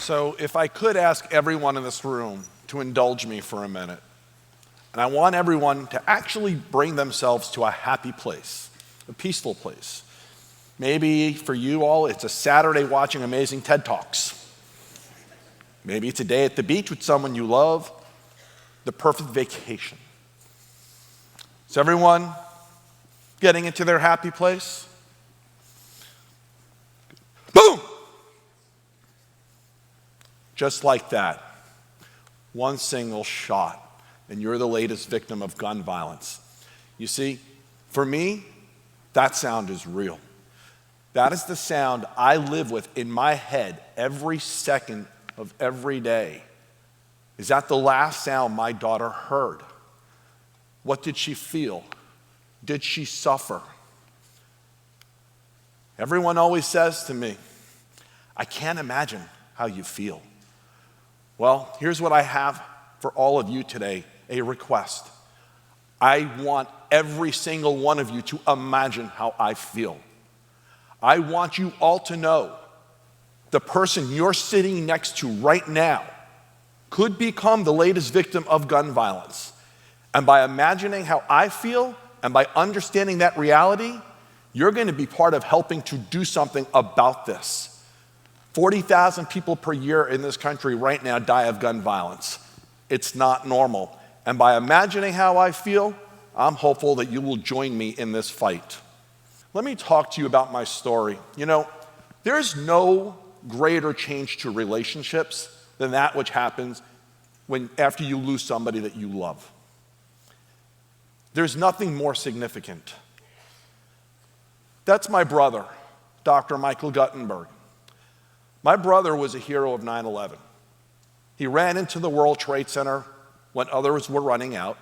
So if I could ask everyone in this room to indulge me for a minute, and I want everyone to actually bring themselves to a happy place, a peaceful place. Maybe for you all, it's a Saturday watching amazing TED Talks. Maybe it's a day at the beach with someone you love, the perfect vacation. Is everyone getting into their happy place? Boom! Just like that, one single shot, and you're the latest victim of gun violence. You see, for me, that sound is real. That is the sound I live with in my head every second of every day. Is that the last sound my daughter heard? What did she feel? Did she suffer? Everyone always says to me, I can't imagine how you feel. Well, here's what I have for all of you today, a request. I want every single one of you to imagine how I feel. I want you all to know the person you're sitting next to right now could become the latest victim of gun violence. And by imagining how I feel and by understanding that reality, you're going to be part of helping to do something about this. 40,000 people per year in this country right now die of gun violence. It's not normal. And by imagining how I feel, I'm hopeful that you will join me in this fight. Let me talk to you about my story. You know, there's no greater change to relationships than that which happens after you lose somebody that you love. There's nothing more significant. That's my brother, Dr. Michael Guttenberg. My brother was a hero of 9/11. He ran into the World Trade Center when others were running out.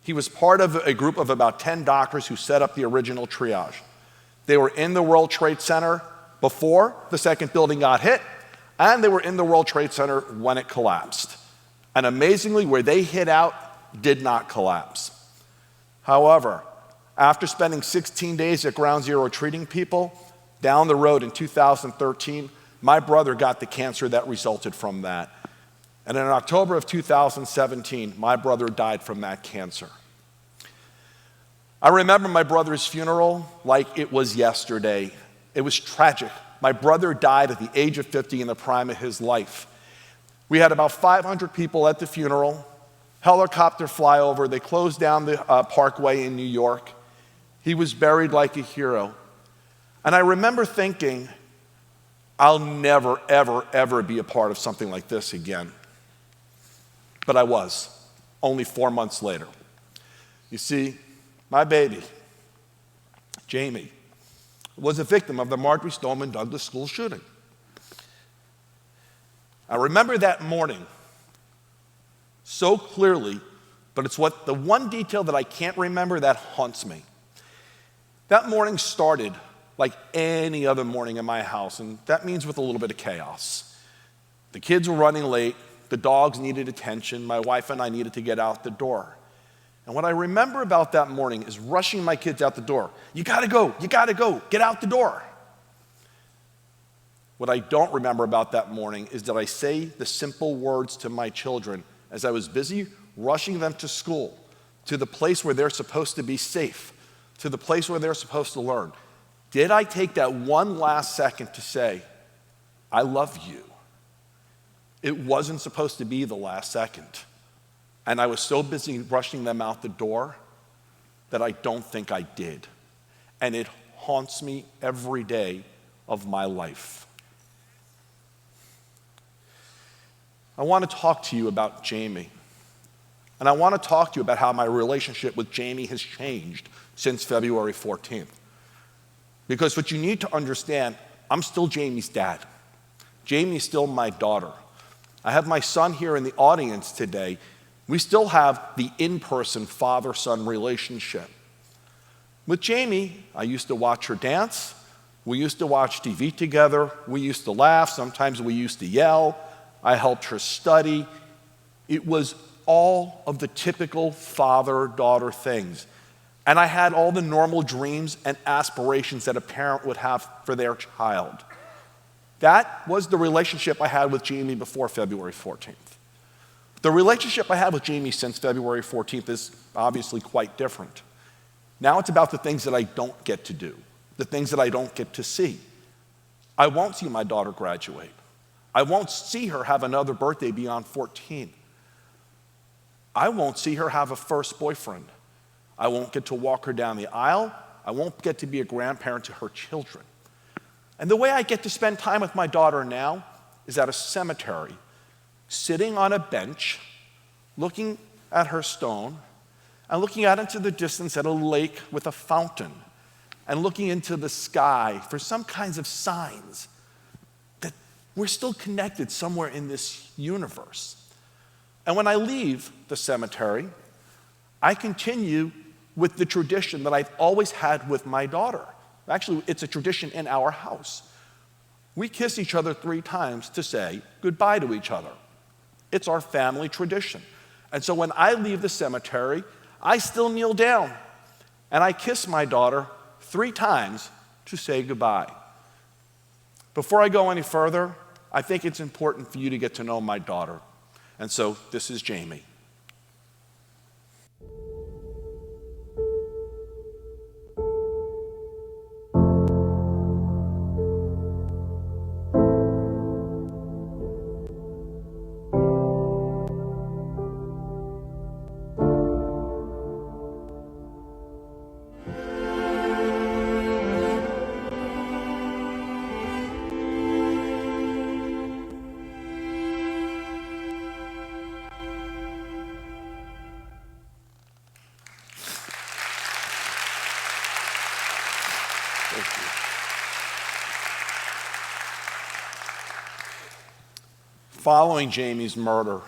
He was part of a group of about 10 doctors who set up the original triage. They were in the World Trade Center before the second building got hit, and they were in the World Trade Center when it collapsed. And amazingly, where they hid out did not collapse. However, after spending 16 days at Ground Zero treating people, down the road in 2013, my brother got the cancer that resulted from that. And in October of 2017, my brother died from that cancer. I remember my brother's funeral like it was yesterday. It was tragic. My brother died at the age of 50 in the prime of his life. We had about 500 people at the funeral, helicopter flyover. They closed down the parkway in New York. He was buried like a hero. And I remember thinking, I'll never, ever, ever be a part of something like this again. But I was, only 4 months later. You see, my baby, Jamie, was a victim of the Marjory Stoneman Douglas school shooting. I remember that morning so clearly, but it's the one detail that I can't remember that haunts me. That morning started like any other morning in my house, and that means with a little bit of chaos. The kids were running late, the dogs needed attention, my wife and I needed to get out the door. And what I remember about that morning is rushing my kids out the door. You gotta go, get out the door. What I don't remember about that morning is that I say the simple words to my children as I was busy rushing them to school, to the place where they're supposed to be safe, to the place where they're supposed to learn. Did I take that one last second to say, I love you? It wasn't supposed to be the last second. And I was so busy rushing them out the door that I don't think I did. And it haunts me every day of my life. I want to talk to you about Jamie. And I want to talk to you about how my relationship with Jamie has changed since February 14th. Because what you need to understand, I'm still Jamie's dad. Jamie's still my daughter. I have my son here in the audience today. We still have the in-person father-son relationship. With Jamie, I used to watch her dance. We used to watch TV together. We used to laugh. Sometimes we used to yell. I helped her study. It was all of the typical father-daughter things. And I had all the normal dreams and aspirations that a parent would have for their child. That was the relationship I had with Jamie before February 14th. The relationship I had with Jamie since February 14th is obviously quite different. Now it's about the things that I don't get to do, the things that I don't get to see. I won't see my daughter graduate. I won't see her have another birthday beyond 14. I won't see her have a first boyfriend. I won't get to walk her down the aisle. I won't get to be a grandparent to her children. And the way I get to spend time with my daughter now is at a cemetery, sitting on a bench, looking at her stone, and looking out into the distance at a lake with a fountain, and looking into the sky for some kinds of signs that we're still connected somewhere in this universe. And when I leave the cemetery, I continue with the tradition that I've always had with my daughter. Actually, it's a tradition in our house. We kiss each other 3 times to say goodbye to each other. It's our family tradition. And so when I leave the cemetery, I still kneel down and I kiss my daughter 3 times to say goodbye. Before I go any further, I think it's important for you to get to know my daughter. And so this is Jamie. Thank you. Following Jamie's murder,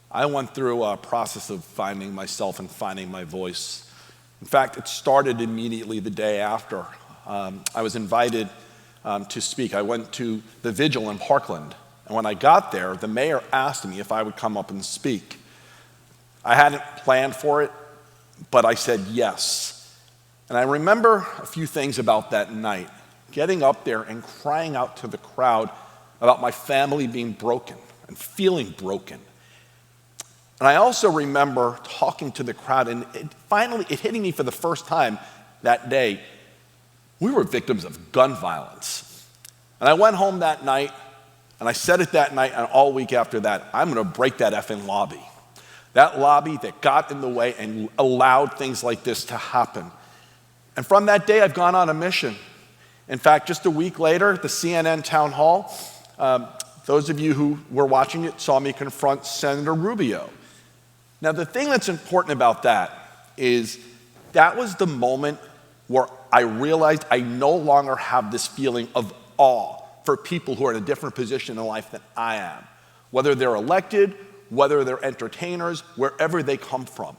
I went through a process of finding myself and finding my voice. In fact, it started immediately the day after. I was invited to speak. I went to the vigil in Parkland, and when I got there, the mayor asked me if I would come up and speak. I hadn't planned for it, but I said yes. And I remember a few things about that night, getting up there and crying out to the crowd about my family being broken and feeling broken. And I also remember talking to the crowd, and finally hitting me for the first time that day. We were victims of gun violence. And I went home that night, and I said it that night and all week after that, I'm going to break that effing lobby. That lobby that got in the way and allowed things like this to happen. And from that day, I've gone on a mission. In fact, just a week later, the CNN town hall, those of you who were watching it saw me confront Senator Rubio. Now, the thing that's important about that is that was the moment where I realized I no longer have this feeling of awe for people who are in a different position in life than I am. Whether they're elected, whether they're entertainers, wherever they come from.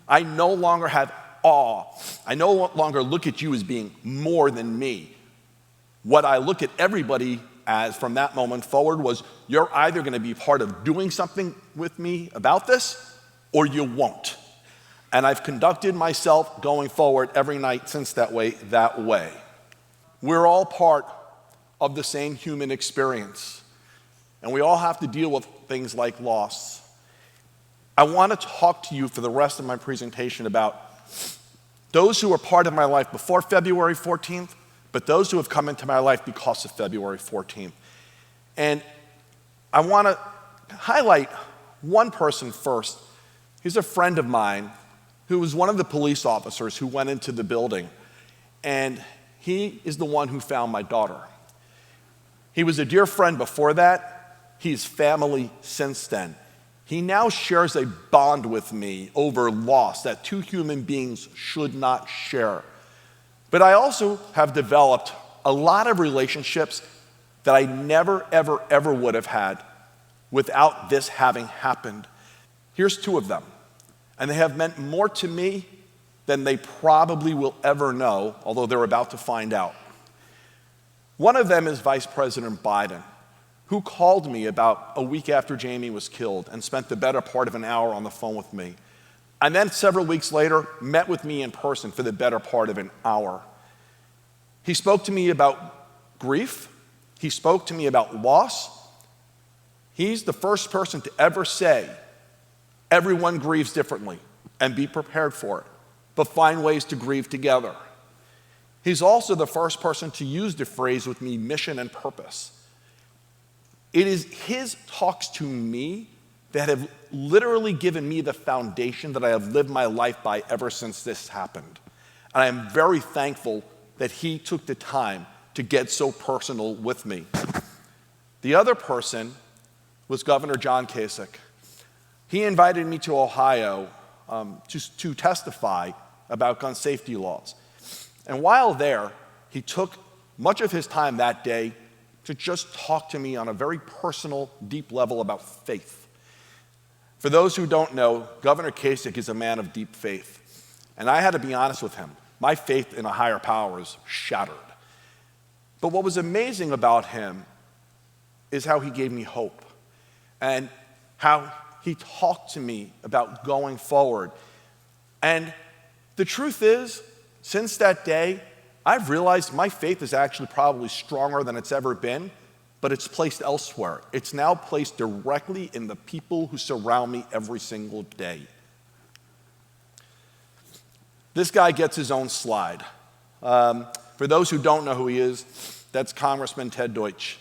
I no longer have awe. I no longer look at you as being more than me. What I look at everybody as from that moment forward was, you're either going to be part of doing something with me about this, or you won't. And I've conducted myself going forward every night since that way. We're all part of the same human experience, and we all have to deal with things like loss. I want to talk to you for the rest of my presentation about those who were part of my life before February 14th, but those who have come into my life because of February 14th. And I want to highlight one person first. He's a friend of mine who was one of the police officers who went into the building, and he is the one who found my daughter. He was a dear friend before that. He's family since then. He now shares a bond with me over loss that 2 human beings should not share. But I also have developed a lot of relationships that I never, ever, ever would have had without this having happened. Here's 2 of them, and they have meant more to me than they probably will ever know, although they're about to find out. One of them is Vice President Biden, who called me about a week after Jamie was killed and spent the better part of an hour on the phone with me. And then several weeks later, met with me in person for the better part of an hour. He spoke to me about grief, He spoke to me about loss. He's the first person to ever say, everyone grieves differently, and be prepared for it, but find ways to grieve together. He's also the first person to use the phrase with me, mission and purpose. It is his talks to me that have literally given me the foundation that I have lived my life by ever since this happened. And I am very thankful that he took the time to get so personal with me. The other person was Governor John Kasich. He invited me to Ohio to testify about gun safety laws. And while there, he took much of his time that day to just talk to me on a very personal, deep level about faith. For those who don't know, Governor Kasich is a man of deep faith. And I had to be honest with him. My faith in a higher power is shattered. But what was amazing about him is how he gave me hope and how he talked to me about going forward. And the truth is, since that day, I've realized my faith is actually probably stronger than it's ever been, but it's placed elsewhere. It's now placed directly in the people who surround me every single day. This guy gets his own slide. For those who don't know who he is, that's Congressman Ted Deutsch.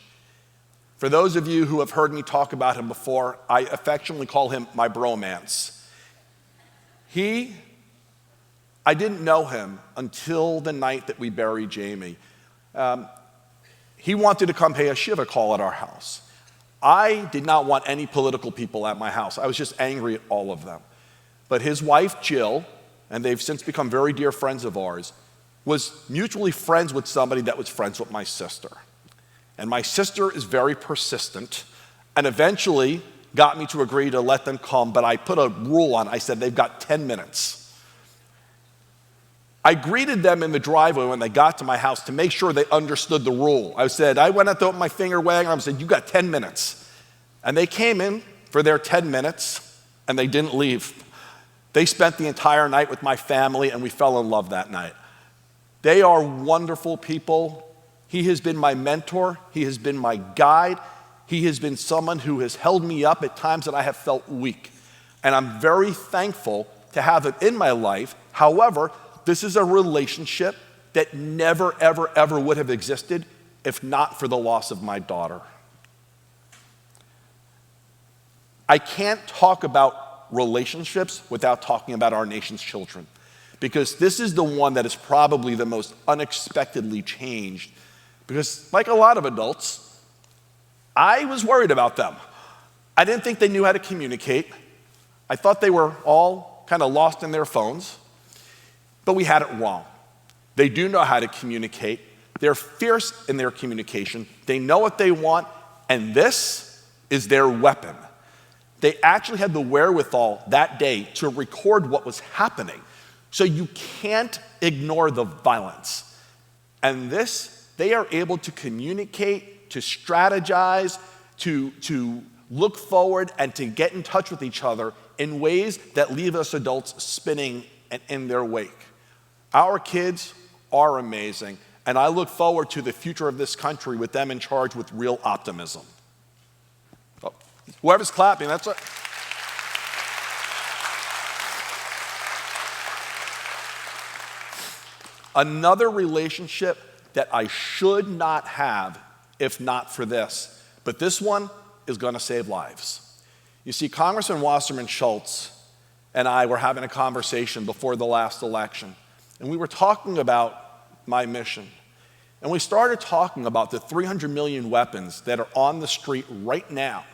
For those of you who have heard me talk about him before, I affectionately call him my bromance. I didn't know him until the night that we buried Jamie. He wanted to come pay a shiva call at our house. I did not want any political people at my house. I was just angry at all of them. But his wife, Jill, and they've since become very dear friends of ours, was mutually friends with somebody that was friends with my sister. And my sister is very persistent and eventually got me to agree to let them come, but I put a rule on. I said, they've got 10 minutes. I greeted them in the driveway when they got to my house to make sure they understood the rule. I went out there with my finger wagging. I said, you got 10 minutes. And they came in for their 10 minutes, and they didn't leave. They spent the entire night with my family, and we fell in love that night. They are wonderful people. He has been my mentor. He has been my guide. He has been someone who has held me up at times that I have felt weak. And I'm very thankful to have him in my life. However, this is a relationship that never, ever, ever would have existed if not for the loss of my daughter. I can't talk about relationships without talking about our nation's children, because this is the one that is probably the most unexpectedly changed. Because like a lot of adults, I was worried about them. I didn't think they knew how to communicate. I thought they were all kind of lost in their phones. But we had it wrong. They do know how to communicate. They're fierce in their communication. They know what they want, and this is their weapon. They actually had the wherewithal that day to record what was happening. So you can't ignore the violence. And they are able to communicate, to strategize, to look forward, and to get in touch with each other in ways that leave us adults spinning and in their wake. Our kids are amazing, and I look forward to the future of this country with them in charge with real optimism. Oh, whoever's clapping, that's it. Another relationship that I should not have if not for this, but this one is going to save lives. You see, Congressman Wasserman Schultz and I were having a conversation before the last election, and we were talking about my mission. And we started talking about the 300 million weapons that are on the street right now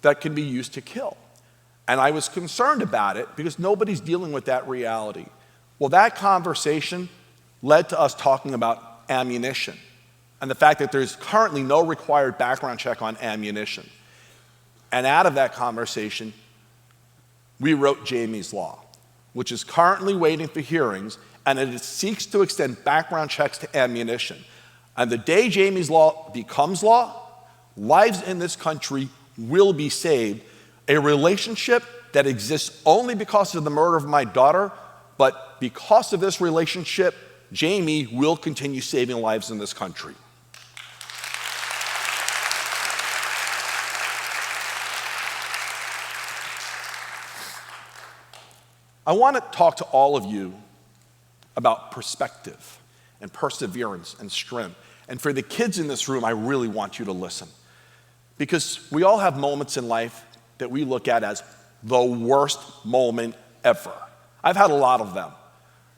that can be used to kill. And I was concerned about it because nobody's dealing with that reality. Well, that conversation led to us talking about ammunition and the fact that there's currently no required background check on ammunition. And out of that conversation, we wrote Jamie's Law, which is currently waiting for hearings, and it seeks to extend background checks to ammunition. And the day Jamie's Law becomes law, lives in this country will be saved. A relationship that exists only because of the murder of my daughter, but because of this relationship, Jamie will continue saving lives in this country. I want to talk to all of you about perspective and perseverance and strength. And for the kids in this room, I really want you to listen. Because we all have moments in life that we look at as the worst moment ever. I've had a lot of them.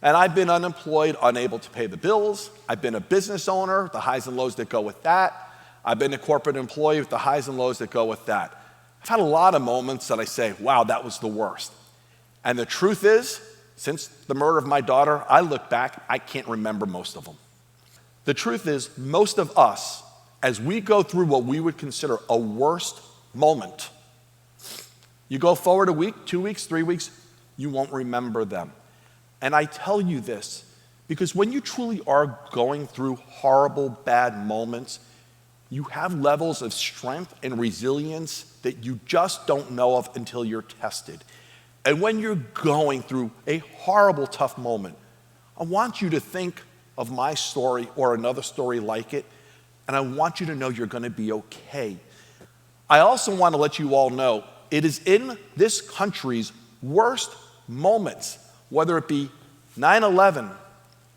And I've been unemployed, unable to pay the bills. I've been a business owner, the highs and lows that go with that. I've been a corporate employee with the highs and lows that go with that. I've had a lot of moments that I say, wow, that was the worst. And the truth is, since the murder of my daughter, I look back, I can't remember most of them. The truth is, most of us, as we go through what we would consider a worst moment, you go forward a week, 2 weeks, 3 weeks, you won't remember them. And I tell you this because when you truly are going through horrible, bad moments, you have levels of strength and resilience that you just don't know of until you're tested. And when you're going through a horrible, tough moment, I want you to think of my story or another story like it, and I want you to know you're going to be okay. I also want to let you all know it is in this country's worst moments, whether it be 9/11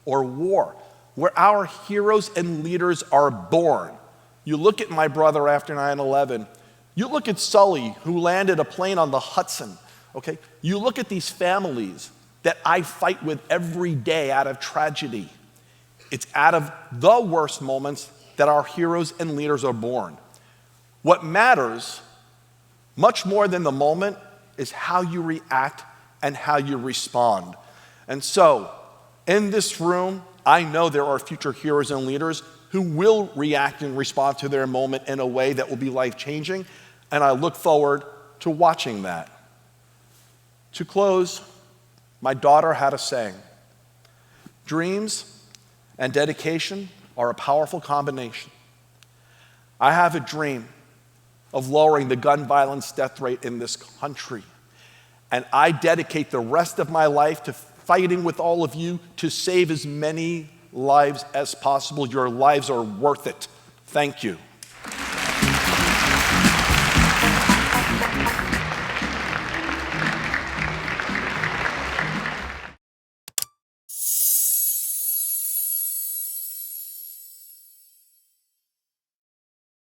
or war, where our heroes and leaders are born. You look at my brother after 9/11. You look at Sully, who landed a plane on the Hudson, okay? You look at these families that I fight with every day out of tragedy. It's out of the worst moments that our heroes and leaders are born. What matters, much more than the moment, is how you react and how you respond. And so, in this room, I know there are future heroes and leaders who will react and respond to their moment in a way that will be life-changing, and I look forward to watching that. To close, my daughter had a saying, dreams and dedication are a powerful combination. I have a dream of lowering the gun violence death rate in this country, and I dedicate the rest of my life to fighting with all of you to save as many lives as possible. Your lives are worth it. Thank you.